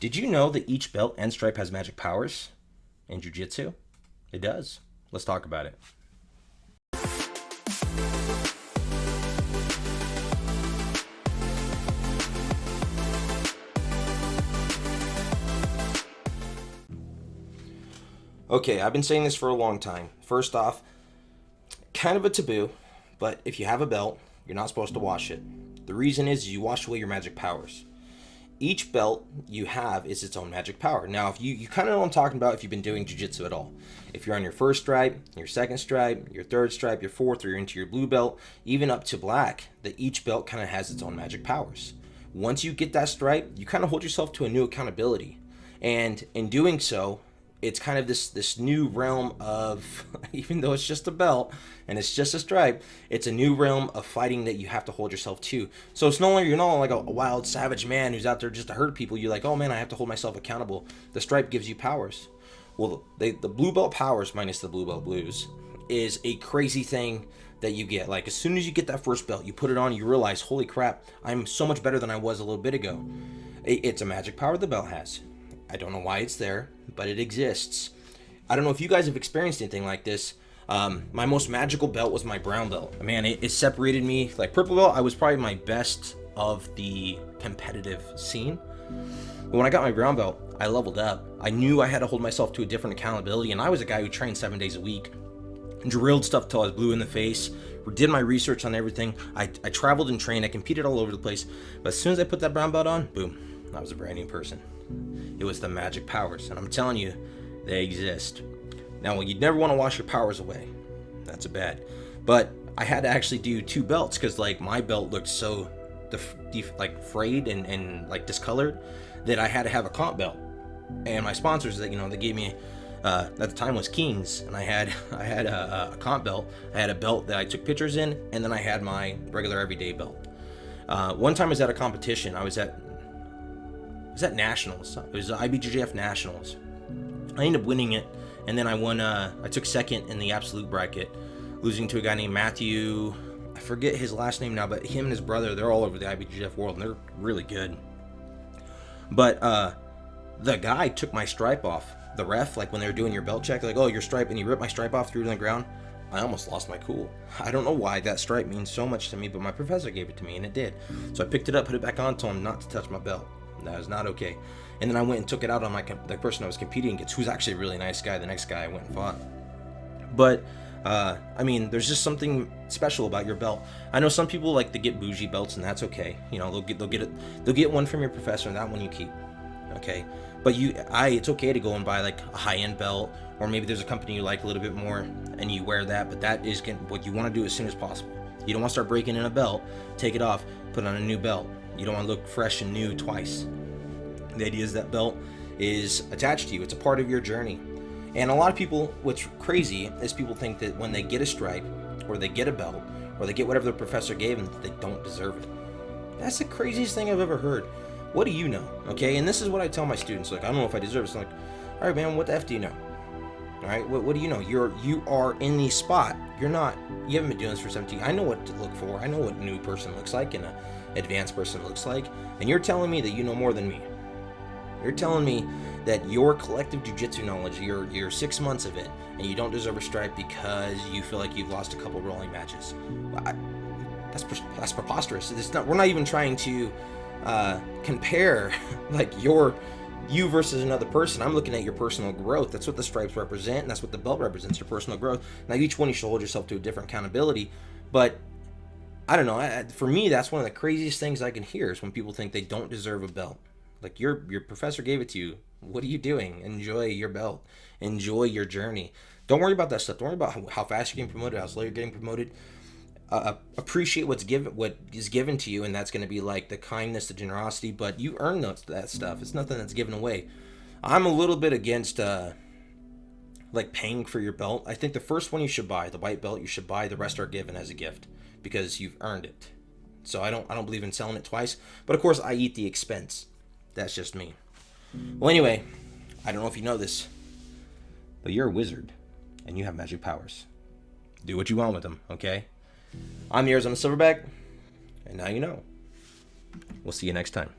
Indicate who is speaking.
Speaker 1: Did you know that each belt and stripe has magic powers in Jiu Jitsu? It does. Let's talk about it. Okay, I've been saying this for a long time. First off, kind of a taboo, but if you have a belt, you're not supposed to wash it. The reason is you wash away your magic powers. Each belt you have is its own magic power. Now, if you kind of know what I'm talking about if you've been doing jiu-jitsu at all. If you're on your first stripe, your second stripe, your third stripe, your fourth, or you're into your blue belt, even up to black, that each belt kind of has its own magic powers. Once you get that stripe, you kind of hold yourself to a new accountability. And in doing so, it's kind of this new realm of, even though it's just a belt and it's just a stripe, it's a new realm of fighting that you have to hold yourself to. So it's no longer, you're not like a wild savage man who's out there just to hurt people. You're like, oh man, I have to hold myself accountable. The stripe gives you powers. Well, the blue belt powers minus the blue belt blues is a crazy thing that you get. Like, as soon as you get that first belt, you put it on, you realize, holy crap, I'm so much better than I was a little bit ago. It's a magic power the belt has. I don't know why it's there, but it exists. I don't know if you guys have experienced anything like this. My most magical belt was my brown belt. Man, it separated me. Like purple belt, I was probably my best of the competitive scene. But when I got my brown belt, I leveled up. I knew I had to hold myself to a different accountability, and I was a guy who trained 7 days a week, drilled stuff till I was blue in the face, did my research on everything. I traveled and trained. I competed all over the place. But as soon as I put that brown belt on, boom, I was a brand new person. It was the magic powers, and I'm telling you, they exist. Now, you'd never want to wash your powers away. That's bad. But I had to actually do 2 belts because, like, my belt looked so like frayed and like discolored that I had to have a comp belt. And my sponsors, that they gave me at the time was Kings, and I had a comp belt. I had a belt that I took pictures in, and then I had my regular everyday belt. One time I was at a competition. I was at Nationals. It was the IBJJF Nationals. I ended up winning it, and then I won. I took second in the absolute bracket, losing to a guy named Matthew. I forget his last name now, but him and his brother, they're all over the IBJJF world, and they're really good. But the guy took my stripe off. The ref, like when they were doing your belt check, like, oh, your stripe, and he ripped my stripe off, threw it on the ground. I almost lost my cool. I don't know why that stripe means so much to me, but my professor gave it to me, and it did. So I picked it up, put it back on, told him not to touch my belt. That was not okay. And then I went and took it out on the person I was competing against, who's actually a really nice guy. The next guy I went and fought. But I mean, there's just something special about your belt. I know some people like to get bougie belts, and that's okay. They'll get one from your professor, and that one you keep. Okay, but it's okay to go and buy like a high-end belt, or maybe there's a company you like a little bit more, and you wear that. But that is what you want to do as soon as possible. You don't want to start breaking in a belt, take it off, put on a new belt. You don't want to look fresh and new twice. The idea is that belt is attached to you. It's a part of your journey. And a lot of people, what's crazy is people think that when they get a stripe, or they get a belt, or they get whatever the professor gave them, they don't deserve it. That's the craziest thing I've ever heard. What do you know? Okay, and this is what I tell my students. Like, I don't know if I deserve it. So I'm like, all right, man, what the F do you know? All right, what do you know? You are in the spot. You haven't been doing this for 17. I know what to look for. I know what a new person looks like and an advanced person looks like. And you're telling me that you know more than me. You're telling me that your collective jiu-jitsu knowledge, your 6 months of it, and you don't deserve a stripe because you feel like you've lost a couple rolling matches. That's preposterous. We're not even trying to compare like you versus another person. I'm looking at your personal growth. That's what the stripes represent, and that's what the belt represents, your personal growth. Now, each one you should hold yourself to a different accountability, but I don't know. For me, that's one of the craziest things I can hear is when people think they don't deserve a belt. Like, your professor gave it to you. What are you doing? Enjoy your belt. Enjoy your journey. Don't worry about that stuff. Don't worry about how fast you're getting promoted, how slow you're getting promoted. Appreciate what is given to you, and that's going to be like the kindness, the generosity, but you earn that stuff. It's nothing that's given away. I'm a little bit against like paying for your belt. I think the first one you should buy, the white belt, you should buy. The rest are given as a gift because you've earned it. So I don't believe in selling it twice, but of course I eat the expense. That's just me. Well, anyway, I don't know if you know this, but you're a wizard and you have magic powers. Do what you want with them, okay? I'm the Arizona Silverback, and now you know. We'll see you next time.